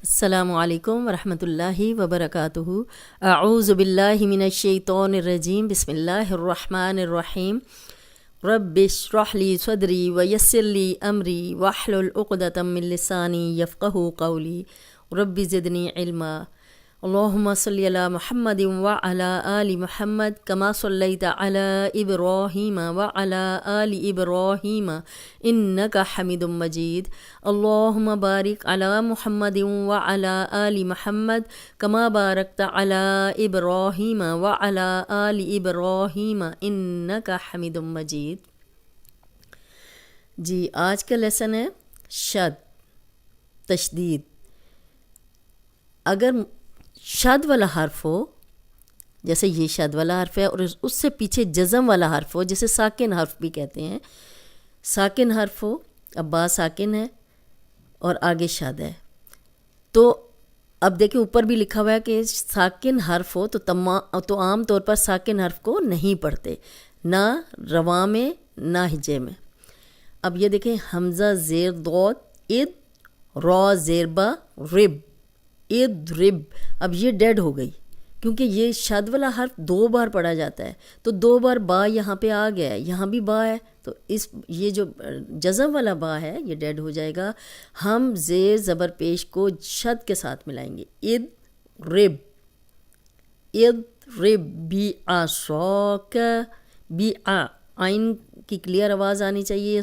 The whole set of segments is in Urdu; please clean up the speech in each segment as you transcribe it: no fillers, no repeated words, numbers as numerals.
السلام علیکم ورحمۃ اللہ وبرکاتہ۔ اعوذ باللہ من الشیطان الرجیم، بسم اللہ الرحمن الرحیم۔ رب اشرح لی صدری ویسر لی امری واحلل عقدۃ من لسانی یفقہوا قولی، رب زدنی علما۔ اللہم صلی علی محمد وعلی آل محمد کما صلیت علی ابراہیم وعلی آل ابراہیم انک حمید مجید۔ اللہم بارک علی محمد وعلی آل محمد کما بارکت علی ابراہیم وعلی آل ابراہیم انک حمید مجید۔ جی، آج کا لیسن ہے شد، تشدید۔ اگر شد والا حرف ہو، جیسے یہ شد والا حرف ہے، اور اس سے پیچھے جزم والا حرف ہو، جسے ساکن حرف بھی کہتے ہیں، ساکن حرف ہو، اب با ساکن ہے اور آگے شد ہے، تو اب دیکھیں اوپر بھی لکھا ہوا ہے کہ ساکن حرف ہو تو عام طور پر ساکن حرف کو نہیں پڑھتے، نہ رواں میں نہ ہجے میں۔ اب یہ دیکھیں، حمزہ زیر ضاد اد، را زیر با رب، اد رب۔ اب یہ ڈیڈ ہو گئی کیونکہ یہ شد والا حرف 2 بار پڑھا جاتا ہے، تو 2 بار با یہاں پہ آ گیا ہے، یہاں بھی با ہے، تو یہ جو جزم والا با ہے یہ ڈیڈ ہو جائے گا۔ ہم زیر زبر پیش کو شد کے ساتھ ملائیں گے، اد رب، اد رب بی آ سوک، بی آ، آئین کی کلیئر آواز آنی چاہیے۔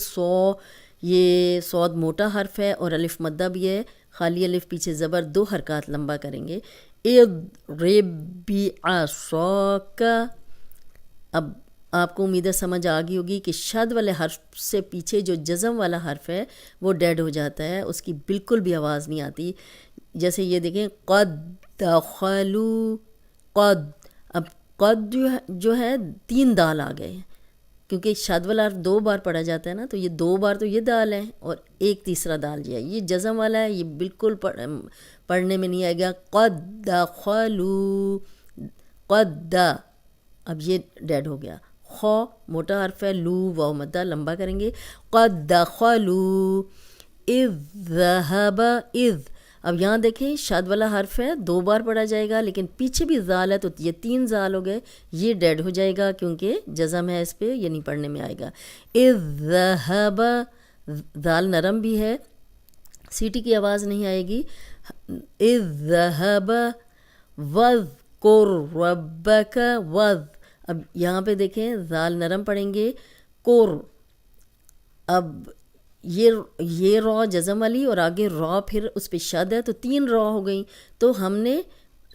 یہ صاد موٹا حرف ہے اور الف مدہ بھی ہے، خالی الف پیچھے زبر 2 حرکات لمبا کریں گے، اضرب بعصاک۔ اب آپ کو امید ہے سمجھ آ گئی ہوگی کہ شد والے حرف سے پیچھے جو جزم والا حرف ہے وہ ڈیڈ ہو جاتا ہے، اس کی بالکل بھی آواز نہیں آتی۔ جیسے یہ دیکھیں، قد دخلوا، قد، اب قد جو ہے 3 دال آ گئے ہیں، کیونکہ شد والا حرف 2 بار پڑھا جاتا ہے نا، تو یہ 2 بار تو یہ دال ہے اور ایک تیسرا دال جو ہے یہ جزم والا ہے، یہ بالکل پڑھنے میں نہیں آئے گا۔ قد دخلوا، قد، اب یہ ڈیڈ ہو گیا۔ خو موٹا حرف ہے، لو واو مدہ لمبا کریں گے، قد دخلوا اذ ذهب، اذ۔ اب یہاں دیکھیں شد والا حرف ہے، 2 بار پڑھا جائے گا، لیکن پیچھے بھی زال ہے تو یہ 3 زال ہو گئے، یہ ڈیڈ ہو جائے گا کیونکہ جزم ہے اس پہ، یہ نہیں پڑھنے میں آئے گا۔ اذ ذهب، زال نرم بھی ہے، سیٹی کی آواز نہیں آئے گی۔ اذ ذهب واذکر ربک، وذ، اب یہاں پہ دیکھیں زال نرم پڑھیں گے، کر، اب یہ را جزم والی اور آگے را پھر اس پہ شد ہے، تو 3 را ہو گئیں، تو ہم نے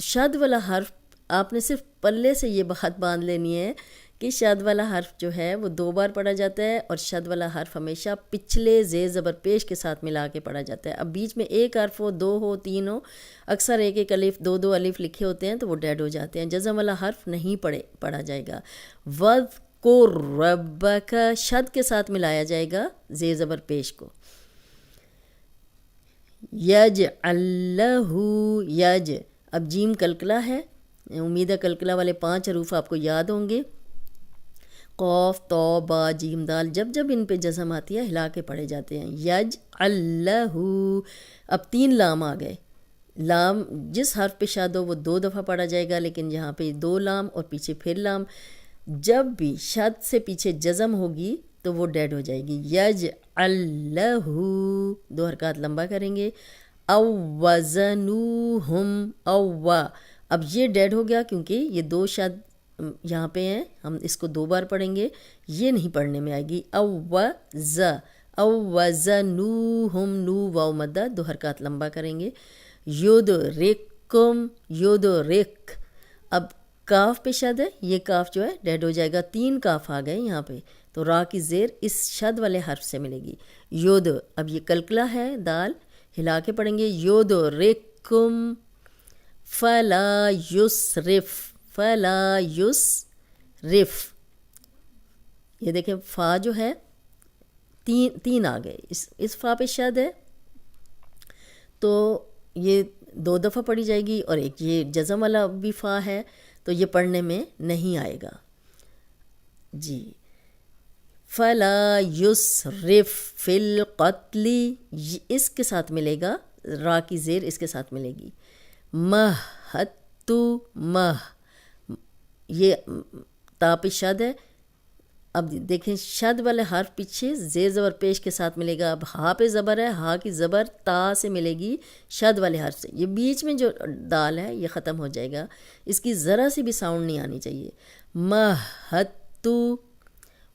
شد والا حرف، آپ نے صرف پلے سے یہ بات باندھ لینی ہے کہ شد والا حرف جو ہے وہ 2 بار پڑھا جاتا ہے، اور شد والا حرف ہمیشہ پچھلے زیر زبر پیش کے ساتھ ملا کے پڑھا جاتا ہے۔ اب بیچ میں ایک حرف ہو، 2 ہو، 3 ہو، اکثر ایک الف، 2 الف لکھے ہوتے ہیں تو وہ ڈیڈ ہو جاتے ہیں، جزم والا حرف نہیں پڑھا جائے گا۔ وَاذْكُرْ رَبَّكَ، شد کے ساتھ ملایا جائے گا زیر زبر پیش کو۔ یجعل لہ، یج، اب جیم کلکلہ ہے، امید ہے کلکلہ والے 5 حروف آپ کو یاد ہوں گے، قاف، تو، با، جیم، دال، جب ان پہ جزم آتی ہے ہلا کے پڑھے جاتے ہیں۔ یجعل لہ، اب 3 لام آ گئے، لام جس حرف پہ شاد ہو وہ 2 دفعہ پڑھا جائے گا، لیکن یہاں پہ 2 لام اور پیچھے پھر لام، جب بھی شد سے پیچھے جزم ہوگی تو وہ ڈیڈ ہو جائے گی۔ یجعل لہ، 2 حرکات لمبا کریں گے، او وزنوہم، او، اب یہ ڈیڈ ہو گیا کیونکہ یہ 2 شد یہاں پہ ہیں، ہم اس کو 2 بار پڑھیں گے، یہ نہیں پڑھنے میں آئے گی۔ او وزنوہم، نو واو مدہ 2 حرکات لمبا کریں گے۔ یدرککم، یدرک، اب کاف پہ شد ہے، یہ کاف جو ہے ڈیڈ ہو جائے گا، 3 کاف آ گئے یہاں پہ، تو را کی زیر اس شد والے حرف سے ملے گی، ید، اب یہ کلکلہ ہے، دال ہلا کے پڑھیں گے، یدرککم فلا یسرف، فلا یسرف، یہ دیکھیں فا جو ہے 3 آ گئے، اس فا پہ شد ہے تو یہ 2 دفعہ پڑھی جائے گی، اور ایک یہ جزم والا بھی فا ہے تو یہ پڑھنے میں نہیں آئے گا۔ جی، فلا یسرف فی القتل، اس کے ساتھ ملے گا را کی زیر اس کے ساتھ ملے گی. مہتو مہ، یہ تا پہ شد ہے. اب دیکھیں شد والے حرف پیچھے زیر زبر پیش کے ساتھ ملے گا. اب ہا پہ زبر ہے، ہا کی زبر تا سے ملے گی شد والے حرف سے. یہ بیچ میں جو دال ہے یہ ختم ہو جائے گا، اس کی ذرا سی بھی ساؤنڈ نہیں آنی چاہیے. مہتو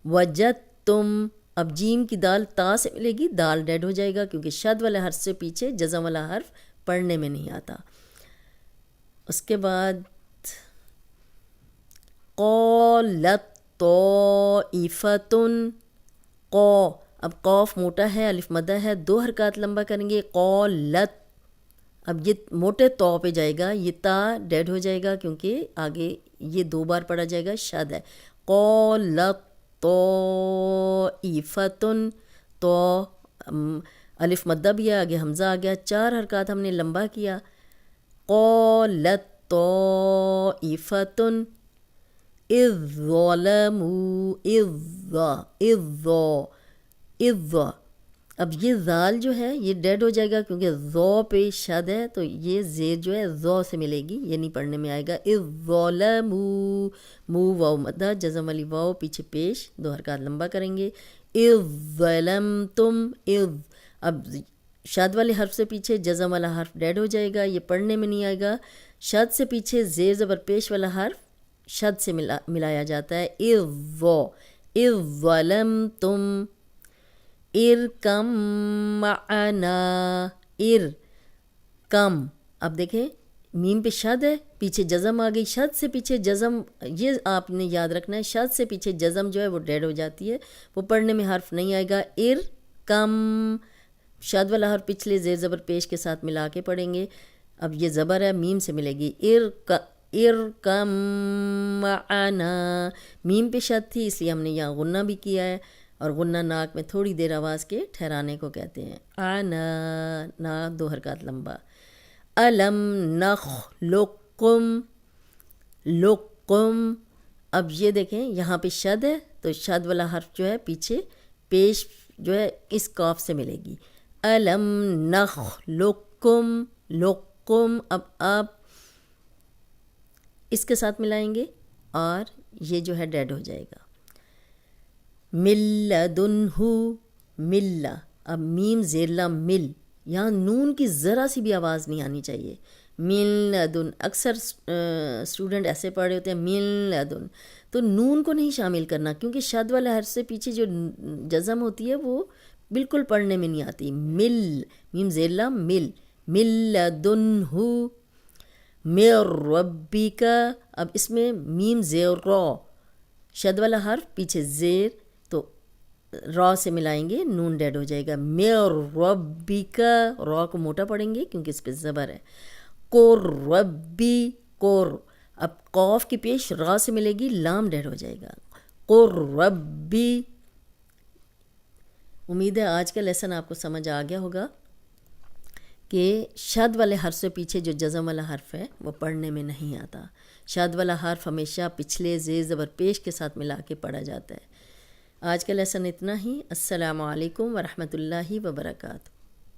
وجدتم. اب جیم کی دال تا سے ملے گی، دال ڈیڈ ہو جائے گا کیونکہ شد والے حرف سے پیچھے جزم والا حرف پڑھنے میں نہیں آتا. اس کے بعد قالت طائفتن قو. اب قوف موٹا ہے، الف مدہ ہے، 2 حرکات لمبا کریں گے. قالت. اب یہ موٹے تو پہ جائے گا، یہ تا ڈیڈ ہو جائے گا کیونکہ آگے یہ 2 بار پڑھا جائے گا، شد ہے. قالت طائفتن. تو الف مدہ بھی ہے، آگے حمزہ آ گیا، 4 حرکات ہم نے لمبا کیا. قالت طائفتن اذ ظلموا اذ. اب یہ ذال جو ہے یہ ڈیڈ ہو جائے گا کیونکہ ذو پہ شد ہے، تو یہ زیر جو ہے ذو سے ملے گی، یہ نہیں پڑھنے میں آئے گا. اذ ظلموا، مو واو مدہ، جزم والی واو پیچھے پیش، 2 حرکات لمبا کریں گے. اذ ظلمتم اذ. اب شد والے حرف سے پیچھے جزم والا حرف ڈیڈ ہو جائے گا، یہ پڑھنے میں نہیں آئے گا. شد سے پیچھے زیر زبر پیش والا حرف شد سے ملایا جاتا ہے. اذ ظلمتم ارکم معنا ارکم. اب دیکھیں میم پہ شد ہے، پیچھے جزم آ گئی. شد سے پیچھے جزم، یہ آپ نے یاد رکھنا ہے، شد سے پیچھے جزم جو ہے وہ ڈیڈ ہو جاتی ہے، وہ پڑھنے میں حرف نہیں آئے گا. ارکم، شد والا حرف پچھلے زیر زبر پیش کے ساتھ ملا کے پڑھیں گے. اب یہ زبر ہے، میم سے ملے گی. ارکم معنا. میم پہ شد تھی اس لیے ہم نے یہاں غنہ بھی کیا ہے، اور غنہ ناک میں تھوڑی دیر آواز کے ٹھہرانے کو کہتے ہیں. آنا نا 2 حرکات لمبا. الم نخلقکم لقم. اب یہ دیکھیں یہاں پہ شد ہے تو شد والا حرف جو ہے پیچھے پیش جو ہے اس کاف سے ملے گی. الم نخلقکم لقم. اب آپ اس کے ساتھ ملائیں گے اور یہ جو ہے ڈیڈ ہو جائے گا. ملدنہ ملہ. اب میم زیر لام مل، یہاں نون کی ذرا سی بھی آواز نہیں آنی چاہیے. ملدن، اکثر اسٹوڈنٹ ایسے پڑھ رہے ہوتے ہیں ملدن، تو نون کو نہیں شامل کرنا کیونکہ شد والے حرف سے پیچھے جو جزم ہوتی ہے وہ بالکل پڑھنے میں نہیں آتی. مل، میم زیر لام مل. ملدنہ من ربک. اب اس میں میم زیر را، شد والا حرف پیچھے زیر، تو را سے ملائیں گے، نون ڈیڈ ہو جائے گا. من ربک، را کو موٹا پڑھیں گے کیونکہ اس پہ زبر ہے. قر ربی قر. اب قوف کی پیش را سے ملے گی، لام ڈیڈ ہو جائے گا. قر ربی. امید ہے آج کا لیسن آپ کو سمجھ آ گیا ہوگا کہ شد والے حرف سے پیچھے جو جزم والا حرف ہے وہ پڑھنے میں نہیں آتا. شد والا حرف ہمیشہ پچھلے زیر زبر پیش کے ساتھ ملا کے پڑھا جاتا ہے. آج کا لیسن اتنا ہی. السلام علیکم ورحمۃ اللہ وبرکاتہ.